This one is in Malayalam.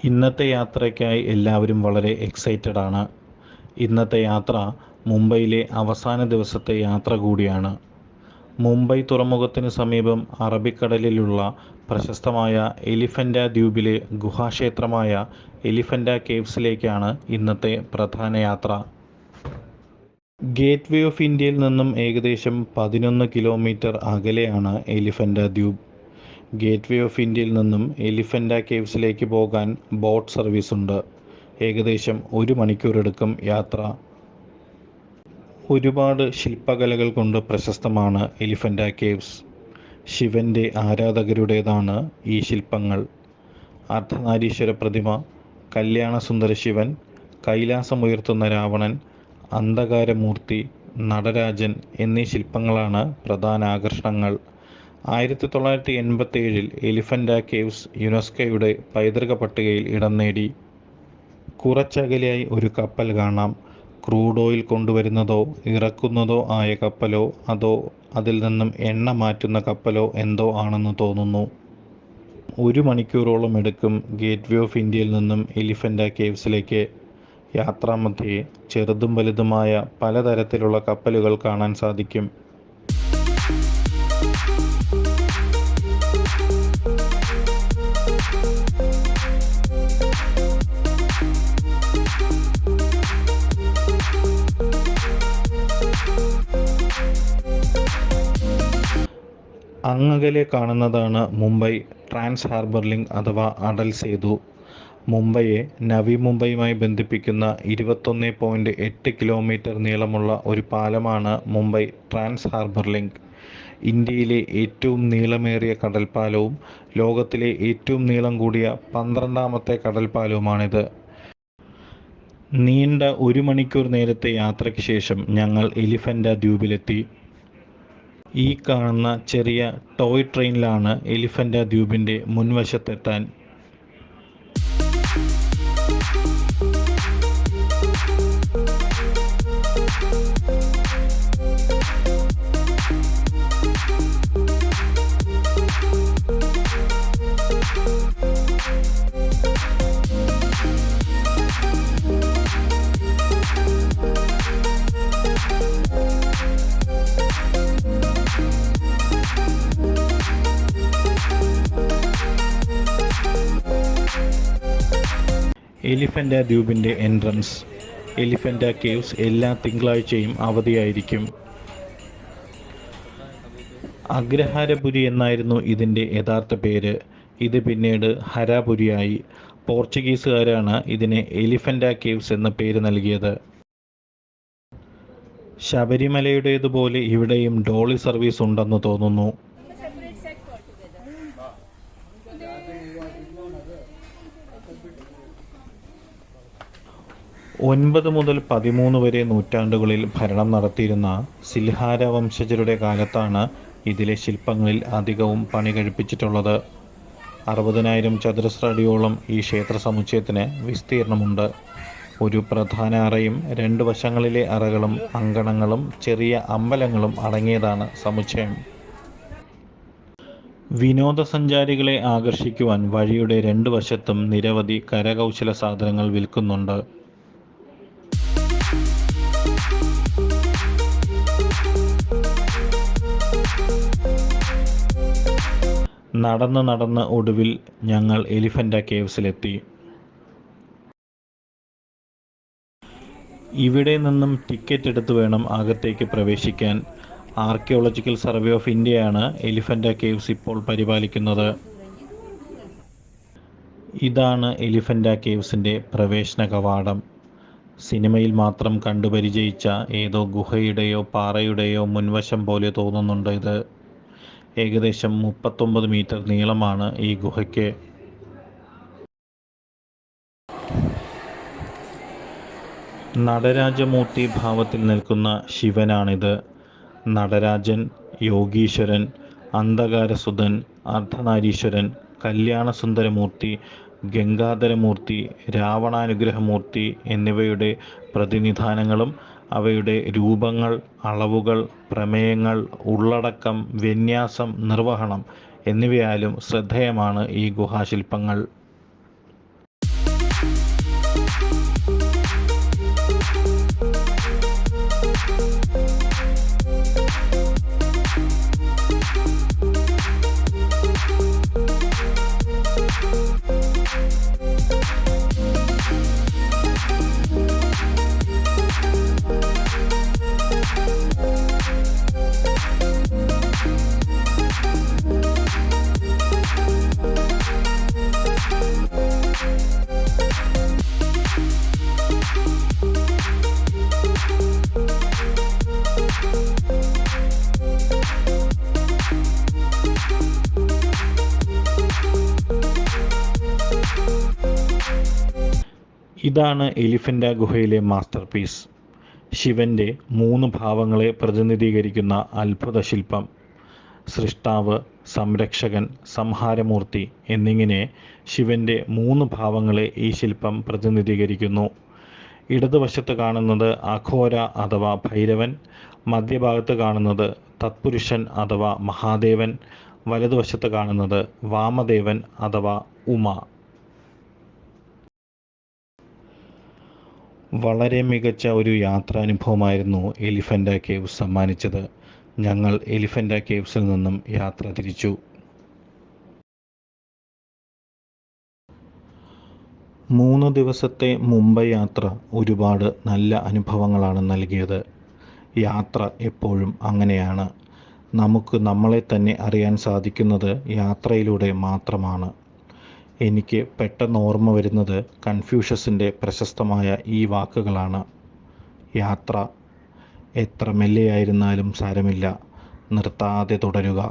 ഇന്നത്തെ യാത്രയ്ക്കായി എല്ലാവരും വളരെ എക്സൈറ്റഡ് ആണ്. ഇന്നത്തെ യാത്ര മുംബൈയിലെ അവസാന ദിവസത്തെ യാത്ര കൂടിയാണ്. മുംബൈ തുറമുഖത്തിന് സമീപം അറബിക്കടലിലുള്ള പ്രശസ്തമായ എലിഫൻ്റ ദ്വീപിലെ ഗുഹാക്ഷേത്രമായ എലിഫൻ്റ കേവ്സിലേക്കാണ് ഇന്നത്തെ പ്രധാന യാത്ര. ഗേറ്റ് വേ ഓഫ് ഇന്ത്യയിൽ നിന്നും ഏകദേശം 11 കിലോമീറ്റർ അകലെയാണ് എലിഫൻ്റ ദ്വീപ്. ഗേറ്റ് വേ ഓഫ് ഇന്ത്യയിൽ നിന്നും എലിഫൻ്റ കേവ്സിലേക്ക് പോകാൻ ബോട്ട് സർവീസ് ഉണ്ട്. ഏകദേശം 1 മണിക്കൂറെടുക്കും യാത്ര. ഒരുപാട് ശില്പകലകൾ കൊണ്ട് പ്രശസ്തമാണ് എലിഫൻ്റ കേവ്സ്. ശിവൻ്റെ ആരാധകരുടേതാണ് ഈ ശില്പങ്ങൾ. അർദ്ധനാരീശ്വര പ്രതിമ, കല്യാണസുന്ദര ശിവൻ, കൈലാസമുയർത്തുന്ന രാവണൻ, അന്ധകാരമൂർത്തി, നടരാജൻ എന്നീ ശില്പങ്ങളാണ് പ്രധാന ആകർഷണങ്ങൾ. 1987 എലിഫൻ്റ കേവ്സ് യുനെസ്കോയുടെ പൈതൃക പട്ടികയിൽ ഇടം നേടി. കുറച്ചകലെയായി ഒരു കപ്പൽ കാണാം. ക്രൂഡ് ഓയിൽ കൊണ്ടുവരുന്നതോ ഇറക്കുന്നതോ ആയ കപ്പലോ അതോ അതിൽ നിന്നും എണ്ണ മാറ്റുന്ന കപ്പലോ എന്തോ ആണെന്ന് തോന്നുന്നു. 1 മണിക്കൂറോളം എടുക്കും ഗേറ്റ് വേ ഓഫ് ഇന്ത്യയിൽ നിന്നും എലിഫൻ്റ കേവ്സിലേക്ക്. യാത്രാമധ്യേ ചെറുതും വലുതുമായ പലതരത്തിലുള്ള കപ്പലുകൾ കാണാൻ സാധിക്കും. അങ്ങകലെ കാണുന്നതാണ് മുംബൈ ട്രാൻസ് ഹാർബർ ലിങ്ക് അഥവാ അടൽ സേതു. മുംബൈയെ നവി മുംബൈയുമായി ബന്ധിപ്പിക്കുന്ന 21.8 കിലോമീറ്റർ നീളമുള്ള ഒരു പാലമാണ് മുംബൈ ട്രാൻസ് ഹാർബർ ലിങ്ക്. ഇന്ത്യയിലെ ഏറ്റവും നീളമേറിയ കടൽപ്പാലവും ലോകത്തിലെ ഏറ്റവും നീളം കൂടിയ 12ാമത്തെ കടൽപ്പാലവുമാണിത്. നീണ്ട 1 മണിക്കൂർ നേരത്തെ യാത്രയ്ക്ക് ശേഷം ഞങ്ങൾ എലിഫൻ്റ ദ്വീപിലെത്തി. ഈ കാണുന്ന ചെറിയ ടോയ് ട്രെയിനിലാണ് എലിഫൻ്റ ദ്വീപിൻ്റെ മുൻവശത്തെത്താൻ. എലിഫൻ്റ ദ്വീപിൻ്റെ എൻട്രൻസ്. എലിഫൻ്റ കേവ്സ് എല്ലാ തിങ്കളാഴ്ചയും അവധിയായിരിക്കും. അഗ്രഹാരപുരി എന്നായിരുന്നു ഇതിൻ്റെ യഥാർത്ഥ പേര്. ഇത് പിന്നീട് ഹരാപുരിയായി. പോർച്ചുഗീസുകാരാണ് ഇതിന് എലിഫൻ്റ കേവ്സ് എന്ന പേര് നൽകിയത്. ശബരിമലയുടേതുപോലെ ഇവിടെയും ഡോളി സർവീസ് ഉണ്ടെന്ന് തോന്നുന്നു. 9 മുതൽ 13 വരെ നൂറ്റാണ്ടുകളിൽ ഭരണം നടത്തിയിരുന്ന സിൽഹാര വംശജരുടെ കാലത്താണ് ഇതിലെ ശില്പങ്ങളിൽ അധികവും പണി കഴിപ്പിച്ചിട്ടുള്ളത്. 60,000 ചതുരശ്ര അടിയോളം ഈ ക്ഷേത്ര സമുച്ചയത്തിന് വിസ്തീർണമുണ്ട്. ഒരു പ്രധാന അറയും 2 വശങ്ങളിലെ അറകളും അങ്കണങ്ങളും ചെറിയ അമ്പലങ്ങളും അടങ്ങിയതാണ് സമുച്ചയം. വിനോദസഞ്ചാരികളെ ആകർഷിക്കുവാൻ വഴിയുടെ 2 വശത്തും നിരവധി കരകൗശല സാധനങ്ങൾ വിൽക്കുന്നുണ്ട്. നടന്ന് ഒടുവിൽ ഞങ്ങൾ എലിഫൻ്റ കേവ്സിലെത്തി. ഇവിടെ നിന്നും ടിക്കറ്റ് എടുത്ത് വേണം അകത്തേക്ക് പ്രവേശിക്കാൻ. ആർക്കിയോളജിക്കൽ സർവേ ഓഫ് ഇന്ത്യയാണ് എലിഫൻ്റ കേവ്സ് ഇപ്പോൾ പരിപാലിക്കുന്നത്. ഇതാണ് എലിഫൻ്റ കേവ്സിൻ്റെ പ്രവേശന കവാടം. സിനിമയിൽ മാത്രം കണ്ടുപരിചയിച്ച ഏതോ ഗുഹയുടെയോ പാറയുടെയോ മുൻവശം പോലെ തോന്നുന്നുണ്ട് ഇത്. ഏകദേശം 39 മീറ്റർ നീളമാണ് ഈ ഗുഹയ്ക്ക്. നടരാജമൂർത്തി ഭാവത്തിൽ നിൽക്കുന്ന ശിവനാണിത്. നടരാജൻ, യോഗീശ്വരൻ, അന്ധകാരസുതൻ, അർദ്ധനാരീശ്വരൻ, കല്യാണസുന്ദരമൂർത്തി, ഗംഗാധരമൂർത്തി, രാവണാനുഗ്രഹമൂർത്തി എന്നിവയുടെ പ്രതിനിധാനങ്ങളും അവയുടെ രൂപങ്ങൾ, അളവുകൾ, പ്രമേയങ്ങൾ, ഉള്ളടക്കം, വിന്യാസം, നിർവഹണം എന്നിവയാലും ശ്രദ്ധേയമാണ് ഈ ഗുഹാശില്പങ്ങൾ. ഇതാണ് എലിഫൻ്റ ഗുഹയിലെ മാസ്റ്റർ പീസ്. ശിവൻ്റെ 3 ഭാവങ്ങളെ പ്രതിനിധീകരിക്കുന്ന അത്ഭുത ശില്പം. സൃഷ്ടാവ്, സംരക്ഷകൻ, സംഹാരമൂർത്തി എന്നിങ്ങനെ ശിവൻ്റെ 3 ഭാവങ്ങളെ ഈ ശില്പം പ്രതിനിധീകരിക്കുന്നു. ഇടതുവശത്ത് കാണുന്നത് അഘോര അഥവാ ഭൈരവൻ, മധ്യഭാഗത്ത് കാണുന്നത് തത്പുരുഷൻ അഥവാ മഹാദേവൻ, വലതുവശത്ത് കാണുന്നത് വാമദേവൻ അഥവാ ഉമ. വളരെ മികച്ച ഒരു യാത്രാനുഭവമായിരുന്നു എലിഫൻ്റ കേവ്സ് സമ്മാനിച്ചത്. ഞങ്ങൾ എലിഫൻ്റ കേവ്സിൽ നിന്നും യാത്ര തിരിച്ചു. 3 ദിവസത്തെ മുംബൈ യാത്ര ഒരുപാട് നല്ല അനുഭവങ്ങളാണ് നൽകിയത്. യാത്ര എപ്പോഴും അങ്ങനെയാണ്. നമുക്ക് നമ്മളെ തന്നെ അറിയാൻ സാധിക്കുന്നത് യാത്രയിലൂടെ മാത്രമാണ്. എനിക്ക് പെട്ടെന്ന് ഓർമ്മ വരുന്നത് കൺഫ്യൂഷ്യസിൻ്റെ പ്രശസ്തമായ ഈ വാക്കുകളാണ്. യാത്ര എത്ര മെല്ലെയായിരുന്നാലും സാരമില്ല, നിർത്താതെ തുടരുക.